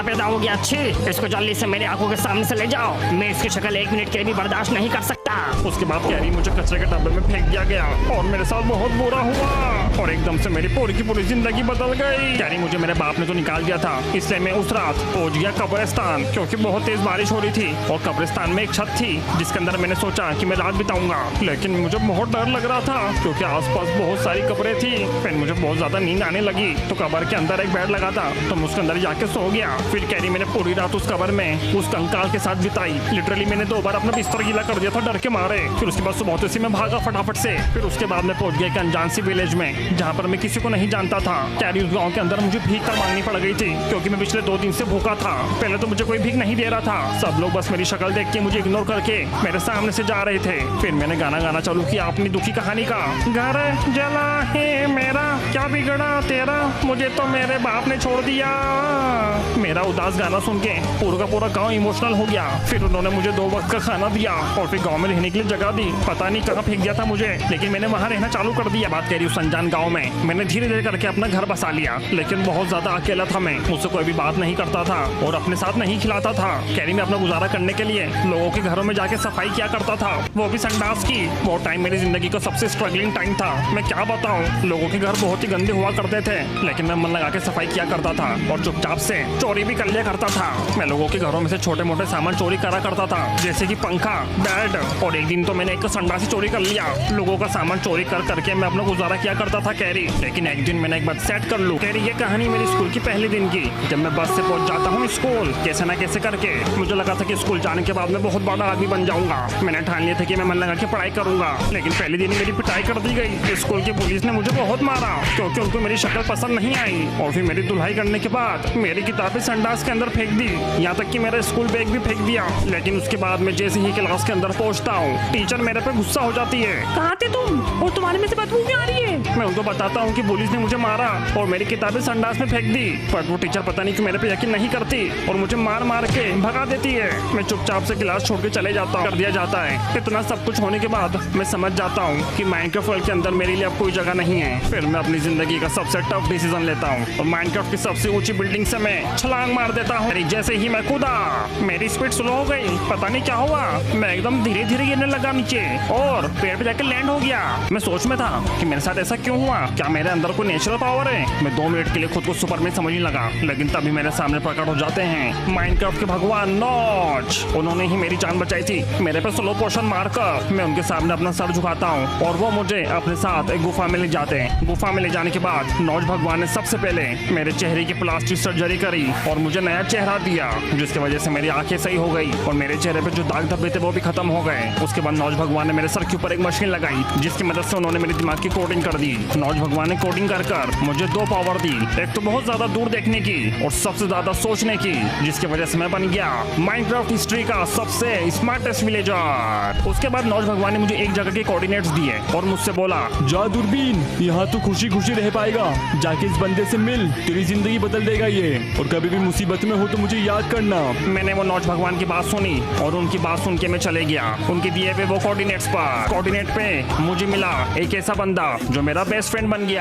क्या पैदा हो गया। अच्छी, इसको जल्दी से मेरी आंखों के सामने से ले जाओ। मैं इसकी शक्ल 1 मिनट के लिए भी बर्दाश्त नहीं कर सकता। उसके बाद कैरी मुझे कचरे के डब्बे में फेंक दिया गया और मेरे साथ बहुत बुरा हुआ और एकदम से मेरी पूरी की पूरी जिंदगी बदल गई। कैरी मुझे मेरे बाप ने तो निकाल दिया था, इसलिए मैं उस रात पहुंच गया कब्रिस्तान, क्योंकि बहुत तेज बारिश हो रही थी और कब्रिस्तान में एक छत थी जिसके अंदर मैंने सोचा कि मैं रात बिताऊंगा। लेकिन मुझे बहुत डर लग रहा था क्योंकि आसपास बहुत सारी कब्रें थी। फिर मुझे बहुत ज्यादा नींद आने लगी तो कब्र के अंदर एक बेड लगा था तो मैं उसके अंदर जाके सो गया। फिर कैरी मैंने पूरी रात उस कब्र में उस कंकाल के साथ बिताई। लिटरली मैंने 2 बार अपना बिस्तर गीला कर दिया था डर के मारे। फिर उसके बाद सुबह से मैं भागा फटाफट से। फिर उसके बाद मैं पहुंच गया एक अनजान सी विलेज में जहाँ पर मैं किसी को नहीं जानता था। कैरी उस गाँव के अंदर मुझे भीख कर मांगनी पड़ गई थी क्योंकि मैं पिछले 2 दिन से भूखा था। पहले तो मुझे कोई भीख नहीं दे रहा था, सब लोग बस मेरी शक्ल देख के मुझे इग्नोर करके मेरे सामने से जा रहे थे। फिर मैंने गाना गाना चालू किया अपनी दुखी कहानी का। घर जला है मेरा, क्या बिगड़ा तेरा, मुझे तो मेरे बाप ने छोड़ दिया। मेरा उदास गाना सुन के पूरा का पूरा गाँव इमोशनल हो गया। फिर उन्होंने मुझे 2 वक्त का खाना दिया और फिर गाँव में रहने के लिए जगह दी। पता नहीं कहाँ फेंक दिया था मुझे, लेकिन मैंने वहाँ रहना चालू कर दिया। बात करी उस अनजान गाँव में मैंने धीरे धीरे करके अपना घर बसा लिया। लेकिन बहुत ज्यादा अकेला था मैं, मुझसे कोई भी बात नहीं करता था और अपने साथ नहीं खिलाता था। कैरी में अपना गुजारा करने के लिए लोगों के घरों में जाके सफाई किया करता था, वो भी संडास की। वो टाइम मेरी जिंदगी का सबसे स्ट्रगलिंग टाइम था। मैं क्या बताऊं, लोगों के घर बहुत ही गंदे हुआ करते थे, लेकिन मैं मन लगा के सफाई किया करता था और चुपचाप से चोरी भी कर लिया करता था। मैं लोगों के घरों में से छोटे मोटे सामान चोरी करा करता था, जैसे कि पंखा, बेड। और एक दिन तो मैंने एक संडास चोरी कर लिया। लोगों का सामान चोरी कर करके मैं अपना गुजारा किया करता था कैरी। लेकिन एक दिन मैंने एक बात सेट कर लूं। कैरी, ये कहानी मेरी स्कूल की पहले दिन की। जब मैं बस से पहुंच जाता हूँ स्कूल कैसे ना कैसे करके, मुझे लगा था कि स्कूल जाने के बाद मैं बहुत बड़ा आदमी बन जाऊंगा। मैंने ठान लिया था कि मैं मन लगा के पढ़ाई करूंगा। लेकिन पहले दिन मेरी पिटाई कर दी गई। स्कूल की पुलिस ने मुझे बहुत मारा क्योंकि उनको मेरी शक्ल पसंद नहीं आई। और फिर मेरी धुलाई करने के बाद मेरी किताबें संडास के अंदर फेंक दी, यहाँ तक कि मेरा स्कूल बैग भी फेंक दिया। लेकिन उसके बाद मैं जैसे ही क्लास के अंदर पहुंचता हूँ टीचर मेरे पे गुस्सा हो जाती है। कहाँ थे तुम और तुम्हारे में से बदबू क्यों आ रही है। मैं उनको बताता हूँ कि पुलिस ने मुझे मारा और मेरी किताबें संडास में फेंक दी, पर वो टीचर पता नहीं क्यों मेरे पे यकीन नहीं करती और मुझे मार मार के भगा देती है। मैं चुपचाप से क्लास छोड़ के चले जाता हूँ। कर दिया जाता है। इतना सब कुछ होने के बाद मैं समझ जाता हूँ कि माइनक्राफ्ट वर्ल्ड के अंदर मेरे लिए अब कोई जगह नहीं है। फिर मैं अपनी जिंदगी का सबसे टफ डिसीजन लेता हूँ और माइनक्राफ्ट की सबसे ऊंची बिल्डिंग से मैं छलांग मार देता हूँ। जैसे ही मैं कूदा मेरी स्पीड स्लो हो गई, पता नहीं क्या हुआ, मैं एकदम धीरे धीरे गिरने लगा नीचे और पेड़ पे जाकर लैंड हो गया। मैं सोच में था कि मेरे साथ ऐसा क्यों हुआ, क्या मेरे अंदर कोई नेचुरल पावर है। मैं 2 मिनट के लिए खुद को सुपरमैन समझने लगा, लेकिन तभी मेरे सामने प्रकट हो जाते हैं माइनक्राफ्ट के भगवान नॉच। उन्होंने ही मेरी जान बचाई थी। मेरे पे स्लो पोशन मारकर मैं उनके सामने अपना सर झुकाता हूँ और वो मुझे अपने साथ एक गुफा में ले जाते हैं। गुफा में ले जाने के बाद नॉच भगवान ने सबसे पहले मेरे चेहरे की प्लास्टिक सर्जरी करी और मुझे नया चेहरा दिया, जिसकी वजह से मेरी आंखें सही हो गई और मेरे चेहरे पे जो दाग धब्बे थे वो भी खत्म हो गए। उसके बाद नॉच भगवान ने मेरे सर के ऊपर एक मशीन लगाई जिसकी मदद से उन्होंने मेरे दिमाग की कोडिंग कर दी। नॉच भगवान ने कोडिंग कर मुझे 2 पावर दी, एक तो बहुत ज्यादा दूर देखने की और सबसे ज्यादा सोचने की, जिसकी वजह से मैं बन गया माइनक्राफ्ट हिस्ट्री का सबसे स्मार्टेस्ट विलेजर। उसके बाद नॉच भगवान ने मुझे एक जगह के कोऑर्डिनेट्स दिए और मुझसे बोला, जा दूरबीन, यहाँ तो खुशी खुशी रह पाएगा, जाके इस बंदे से मिल, तेरी जिंदगी बदल देगा ये, और कभी भी मुसीबत में हो तो मुझे याद करना। मैंने वो नॉच भगवान की बात सुनी और उनकी बात सुन के मैं चले गया उनके दिए हुए वो कोऑर्डिनेट्स पर। कोऑर्डिनेट पे मुझे मिला एक ऐसा बंदा जो मेरा बेस्ट फ्रेंड बन गया।